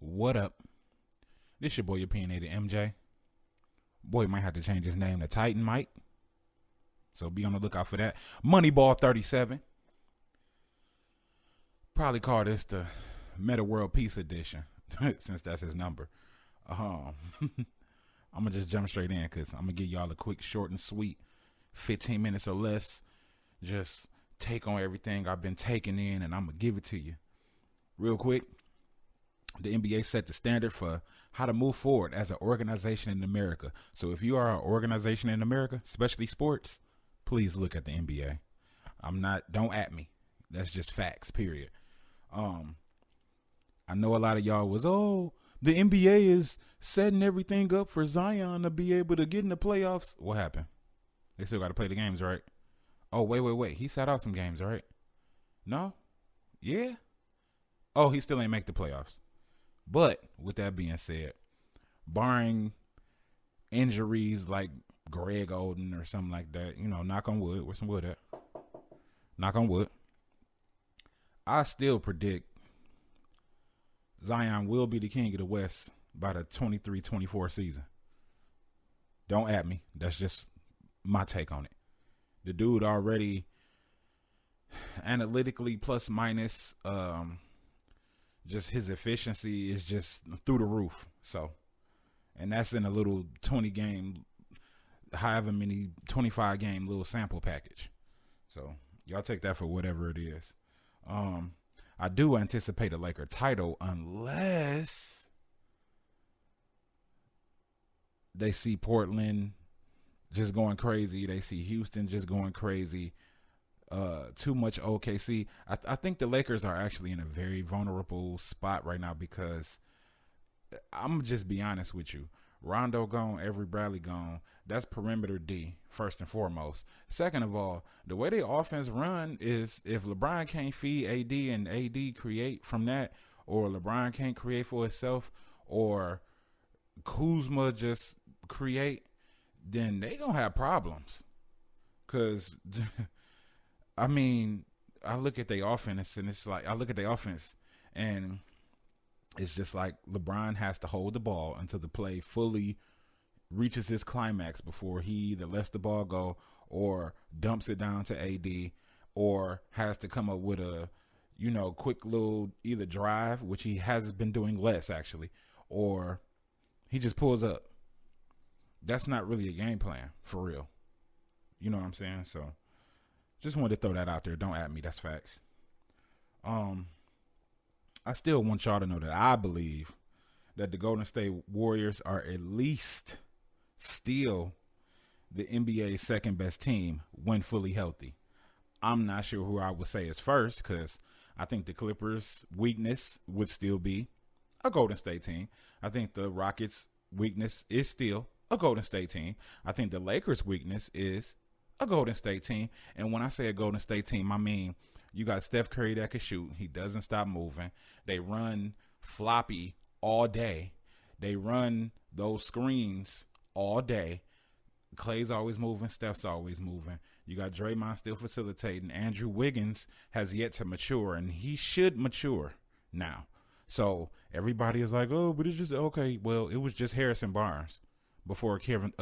What up? This your boy opinionated MJ. Boy might have to change his name to Titan Mike. So be on the lookout for that. MoNeYBaLL 37. Probably call this the Meta World Peace Edition, since that's his number. I'm gonna just jump straight in because I'm gonna give y'all a quick, short and sweet, 15 minutes or less. Just take on everything I've been taking in, and I'm gonna give it to you real quick. The NBA set the standard for how to move forward as an organization in America. So if you are an organization in America, especially sports, please look at the NBA. Don't at me. That's just facts, period. I know a lot of y'all was, the NBA is setting everything up for Zion to be able to get in the playoffs. What happened? They still got to play the games, right? Oh, wait. He sat out some games, right? No? Yeah? Oh, he still ain't make the playoffs. But with that being said, barring injuries like Greg Oden or something like that, knock on wood, where's some wood at? Knock on wood. I still predict Zion will be the king of the West by the 23-24 season. Don't at me. That's just my take on it. The dude already analytically plus minus, just his efficiency is just through the roof. So, and that's in a little 20 game, however many 25 game little sample package. So y'all take that for whatever it is. I do anticipate a Laker title unless they see Portland just going crazy. They see Houston just going crazy. Too much OKC. I think the Lakers are actually in a very vulnerable spot right now because I'm just be honest with you. Rondo gone, Avery Bradley gone. That's perimeter D, first and foremost. Second of all, the way their offense run is if LeBron can't feed AD and AD create from that, or LeBron can't create for himself, or Kuzma just create, then they gonna have problems. Because, I mean, I look at their offense and it's just like LeBron has to hold the ball until the play fully reaches its climax before he either lets the ball go or dumps it down to AD or has to come up with a, quick little either drive, which he has been doing less actually, or he just pulls up. That's not really a game plan for real. You know what I'm saying? So just wanted to throw that out there. Don't at me. That's facts. I still want y'all to know that I believe that the Golden State Warriors are at least still the NBA's second best team when fully healthy. I'm not sure who I would say is first because I think the Clippers' weakness would still be a Golden State team. I think the Rockets' weakness is still a Golden State team. I think the Lakers' weakness is a Golden State team. And when I say a Golden State team, I mean you got Steph Curry that can shoot. He doesn't stop moving. They run floppy all day. They run those screens all day. Clay's always moving. Steph's always moving. You got Draymond still facilitating. Andrew Wiggins has yet to mature, and he should mature now. So everybody is like, oh, but it's just okay. Well, it was just Harrison Barnes before Kevin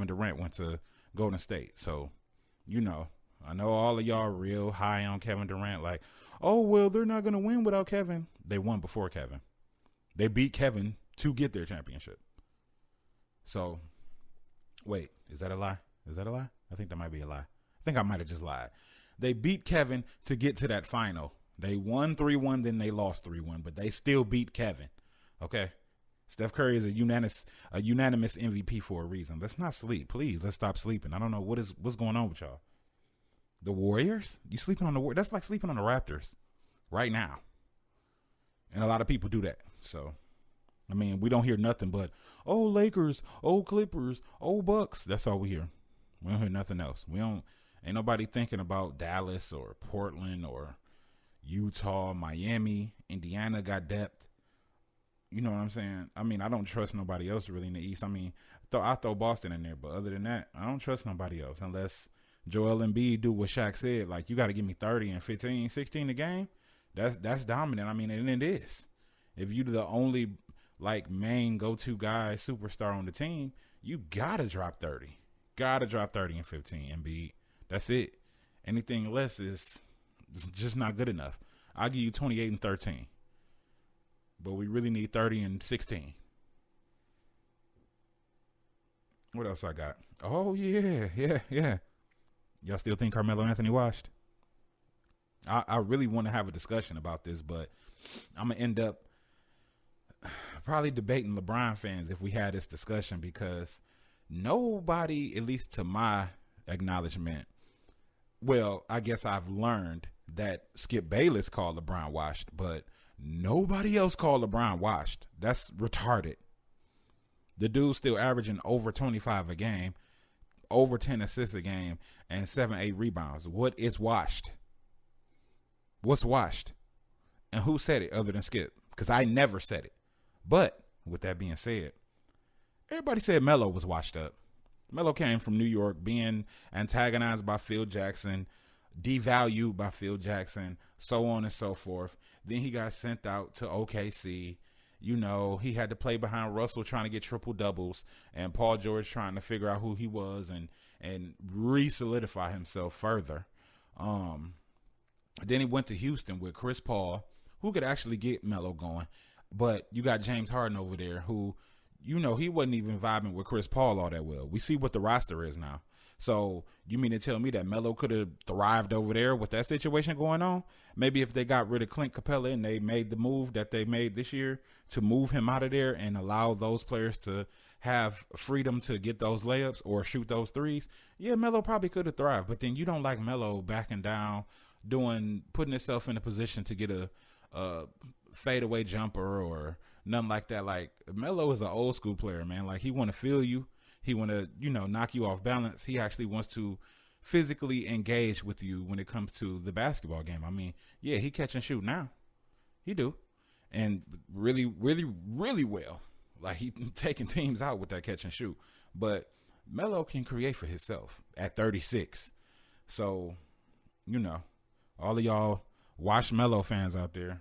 Durant went to Golden State. So, I know all of y'all real high on Kevin Durant. Like, oh, well, they're not going to win without Kevin. They won before Kevin. They beat Kevin to get their championship. So, wait, is that a lie? Is that a lie? I think that might be a lie. I think I might have just lied. They beat Kevin to get to that final. They won 3-1, then they lost 3-1, but they still beat Kevin. Okay? Steph Curry is a unanimous MVP for a reason. Let's not sleep. Please, let's stop sleeping. I don't know what's going on with y'all. The Warriors? You sleeping on the Warriors? That's like sleeping on the Raptors right now. And a lot of people do that. So, I mean, we don't hear nothing but, oh, Lakers, oh, Clippers, oh, Bucks. That's all we hear. We don't hear nothing else. Ain't nobody thinking about Dallas or Portland or Utah, Miami, Indiana got depth. You know what I'm saying? I mean, I don't trust nobody else really in the East. I mean, I throw Boston in there, but other than that, I don't trust nobody else unless Joel Embiid do what Shaq said, like, you got to give me 30 and 15, 16 a game. That's dominant. I mean, and it is. If you the only like main go-to guy, superstar on the team, you gotta drop 30. Gotta drop 30 and 15, Embiid. That's it. Anything less is just not good enough. I'll give you 28 and 13. But we really need 30 and 16. What else I got? Oh, yeah. Y'all still think Carmelo Anthony washed? I really want to have a discussion about this, but I'm going to end up probably debating LeBron fans if we had this discussion, because nobody, at least to my acknowledgement, well, I guess I've learned that Skip Bayless called LeBron washed, but nobody else called LeBron washed. That's retarded. The dude's still averaging over 25 a game, over 10 assists a game, and 7-8 rebounds. What is washed? What's washed? And who said it other than Skip? Because I never said it. But with that being said, everybody said Melo was washed up. Melo came from New York, being antagonized by Phil Jackson, devalued by Phil Jackson, so on and so forth. Then he got sent out to OKC. You know, he had to play behind Russell trying to get triple doubles, and Paul George trying to figure out who he was and re-solidify himself further. Then he went to Houston with Chris Paul, who could actually get Melo going. But you got James Harden over there who, you know, he wasn't even vibing with Chris Paul all that well. We see what the roster is now. So you mean to tell me that Melo could have thrived over there with that situation going on? Maybe if they got rid of Clint Capella and they made the move that they made this year to move him out of there and allow those players to have freedom to get those layups or shoot those threes, yeah, Melo probably could have thrived. But then you don't like Melo backing down, putting himself in a position to get a fadeaway jumper or nothing like that. Like, Melo is an old school player, man. Like, he want to feel you. He want to, knock you off balance. He actually wants to physically engage with you when it comes to the basketball game. I mean, yeah, he catch and shoot now. He do. And really, really, really well. Like, he taking teams out with that catch and shoot. But Melo can create for himself at 36. So, all of y'all watch Melo fans out there,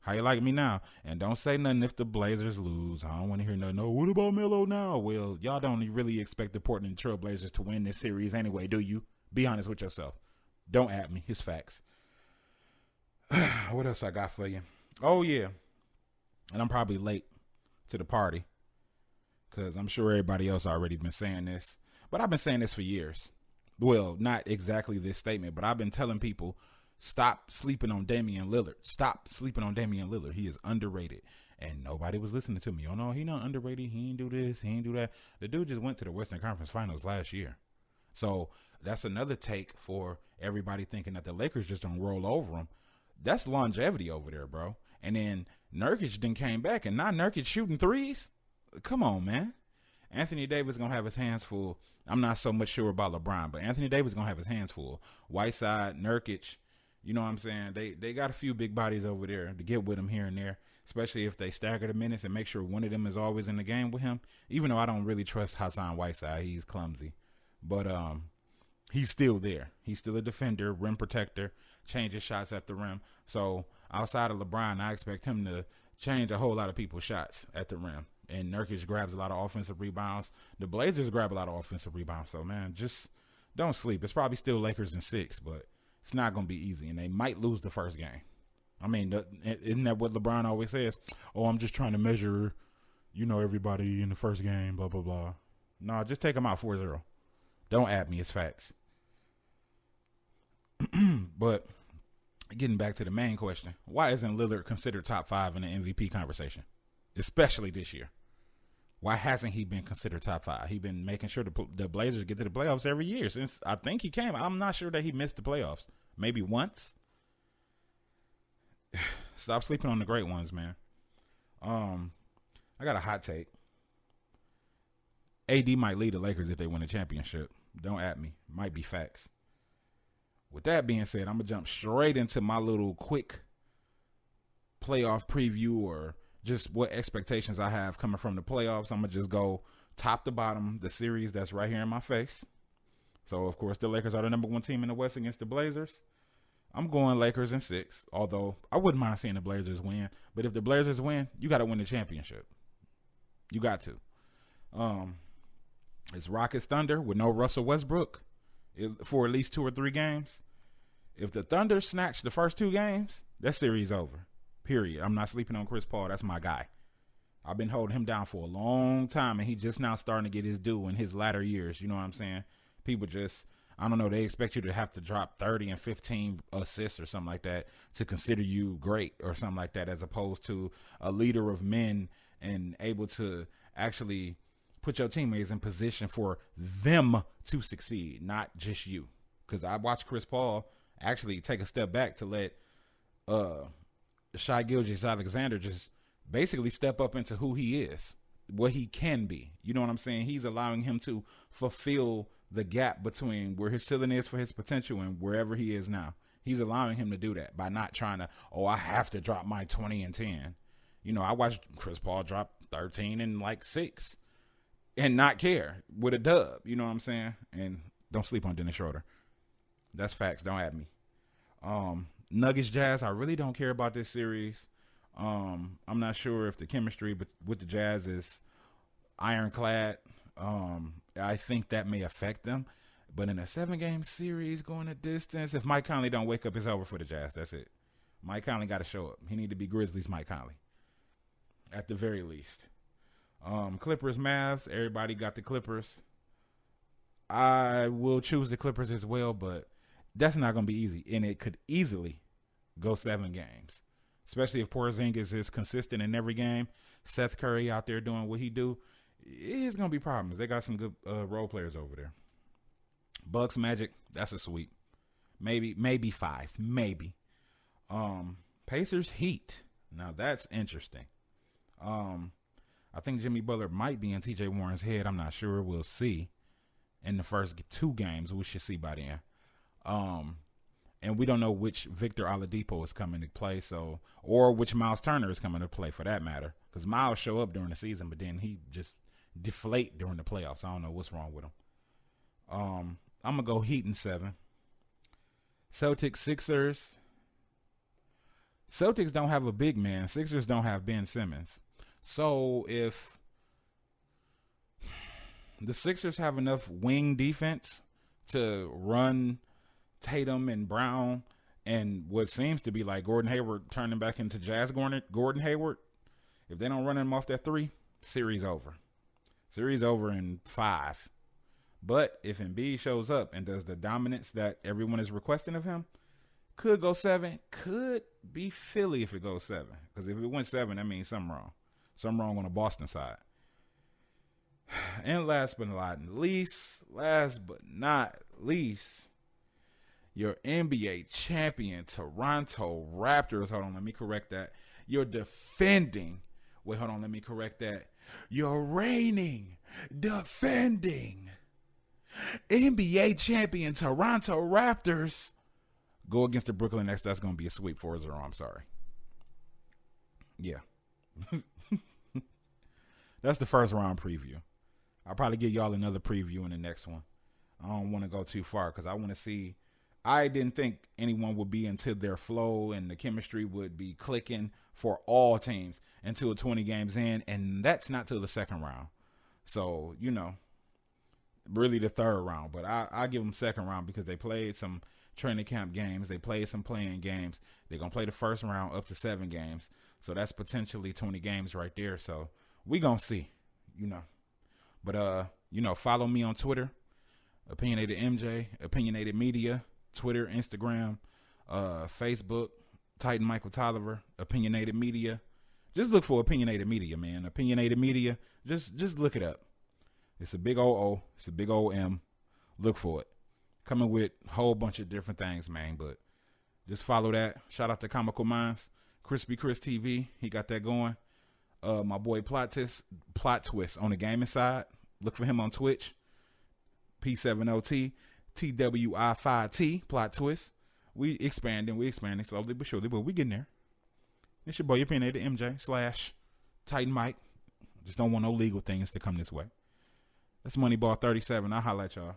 how you like me now? And don't say nothing if the Blazers lose. I don't want to hear nothing. No, what about Melo now? Well, y'all don't really expect the Portland Trail Blazers to win this series anyway, do you? Be honest with yourself. Don't at me. It's facts. What else I got for you? Oh, yeah. And I'm probably late to the party because I'm sure everybody else already been saying this. But I've been saying this for years. Well, not exactly this statement, but I've been telling people, stop sleeping on Damian Lillard. Stop sleeping on Damian Lillard. He is underrated. And nobody was listening to me. Oh, no, he not underrated. He ain't do this. He ain't do that. The dude just went to the Western Conference Finals last year. So that's another take for everybody thinking that the Lakers just don't roll over them. That's longevity over there, bro. And then Nurkic then came back, and now Nurkic shooting threes? Come on, man. Anthony Davis going to have his hands full. I'm not so much sure about LeBron, but Anthony Davis going to have his hands full. Whiteside, Nurkic, you know what I'm saying? They got a few big bodies over there to get with him here and there, especially if they stagger the minutes and make sure one of them is always in the game with him. Even though I don't really trust Hassan Whiteside. He's clumsy. But he's still there. He's still a defender, rim protector, changes shots at the rim. So outside of LeBron, I expect him to change a whole lot of people's shots at the rim. And Nurkic grabs a lot of offensive rebounds. The Blazers grab a lot of offensive rebounds. So, man, just don't sleep. It's probably still Lakers in 6, but it's not going to be easy. And they might lose the first game. I mean, isn't that what LeBron always says? Oh, I'm just trying to measure, everybody in the first game, blah, blah, blah. No, just take them out 4-0. Don't add me. It's facts. But getting back to the main question, why isn't Lillard considered top 5 in the MVP conversation, especially this year? Why hasn't he been considered top 5? He's been making sure the Blazers get to the playoffs every year since I think he came. I'm not sure that he missed the playoffs. Maybe once. Stop sleeping on the great ones, man. I got a hot take. AD might lead the Lakers if they win a championship. Don't at me. Might be facts. With that being said, I'm going to jump straight into my little quick playoff preview or just what expectations I have coming from the playoffs. I'm going to just go top to bottom, the series that's right here in my face. So, of course, the Lakers are the number 1 team in the West against the Blazers. I'm going Lakers in 6, although I wouldn't mind seeing the Blazers win. But if the Blazers win, you got to win the championship. You got to. It's Rockets Thunder with no Russell Westbrook for at least 2 or 3 games. If the Thunder snatch the first 2 games, that series over. Period. I'm not sleeping on Chris Paul. That's my guy. I've been holding him down for a long time, and he just now starting to get his due in his latter years. You know what I'm saying? People just, I don't know, they expect you to have to drop 30 and 15 assists or something like that to consider you great or something like that, as opposed to a leader of men and able to actually put your teammates in position for them to succeed, not just you. Because I watched Chris Paul actually take a step back to let Shai Gilgeous-Alexander just basically step up into who he is, what he can be. You know what I'm saying? He's allowing him to fulfill the gap between where his ceiling is for his potential and wherever he is now. He's allowing him to do that by not trying to, I have to drop my 20 and 10. You know, I watched Chris Paul drop 13 and 6 and not care with a dub. You know what I'm saying? And don't sleep on Dennis Schroeder. That's facts. Don't at me. Nuggets Jazz, I really don't care about this series. I'm not sure if the chemistry with the Jazz is ironclad. I think that may affect them. But in a 7-game series going a distance, if Mike Conley don't wake up, it's over for the Jazz. That's it. Mike Conley got to show up. He need to be Grizzlies Mike Conley at the very least. Clippers Mavs, everybody got the Clippers. I will choose the Clippers as well, but that's not going to be easy. And it could easily go 7 games. Especially if Porzingis is consistent in every game. Seth Curry out there doing what he do. It's going to be problems. They got some good role players over there. Bucks Magic, that's a sweep. Maybe 5. Maybe. Pacers Heat. Now that's interesting. I think Jimmy Butler might be in TJ Warren's head. I'm not sure. We'll see. In the first 2 games, we should see by then. And we don't know which Victor Oladipo is coming to play, or which Miles Turner is coming to play for that matter. Because Miles show up during the season, but then he just deflate during the playoffs. I don't know what's wrong with him. I'm gonna go Heat in 7. Celtics Sixers. Celtics don't have a big man. Sixers don't have Ben Simmons. So if the Sixers have enough wing defense to run Tatum and Brown and what seems to be like Gordon Hayward turning back into Jazz Gordon Hayward, if they don't run him off that 3, series over. Series over in 5. But if Embiid shows up and does the dominance that everyone is requesting of him, could go 7. Could be Philly if it goes 7. Because if it went 7, that means something wrong. Something wrong on the Boston side. And last but not least, your NBA champion Toronto Raptors. Hold on, let me correct that. Your reigning, defending NBA champion Toronto Raptors go against the Brooklyn Nets. That's going to be a sweep 4-0. I'm sorry. Yeah. That's the first round preview. I'll probably give y'all another preview in the next one. I don't want to go too far because I want to see. I didn't think anyone would be into their flow and the chemistry would be clicking for all teams until 20 games in, and that's not till the second round. So, really the third round. But I give them second round because they played some training camp games. They played some playing games. They're going to play the first round up to 7 games. So that's potentially 20 games right there. So we going to see, But, follow me on Twitter, Opinionated MJ, Opinionated Media, Twitter, Instagram, Facebook, Titan Michael Tolliver, Opinionated Media. Just look for Opinionated Media, man. Opinionated Media. Just look it up. It's a big old O. It's a big old M. Look for it. Coming with a whole bunch of different things, man. But just follow that. Shout out to Comical Minds. Crispy Chris TV. He got that going. My boy Plot Twist on the gaming side. Look for him on Twitch. P70T. TWI5T. Plot Twist. We expanding slowly but surely, but we getting there. It's your boy, Opinionated MJ / Titan Mike. Just don't want no legal things to come this way. That's MoNeYBaLL 37. I'll holla at y'all.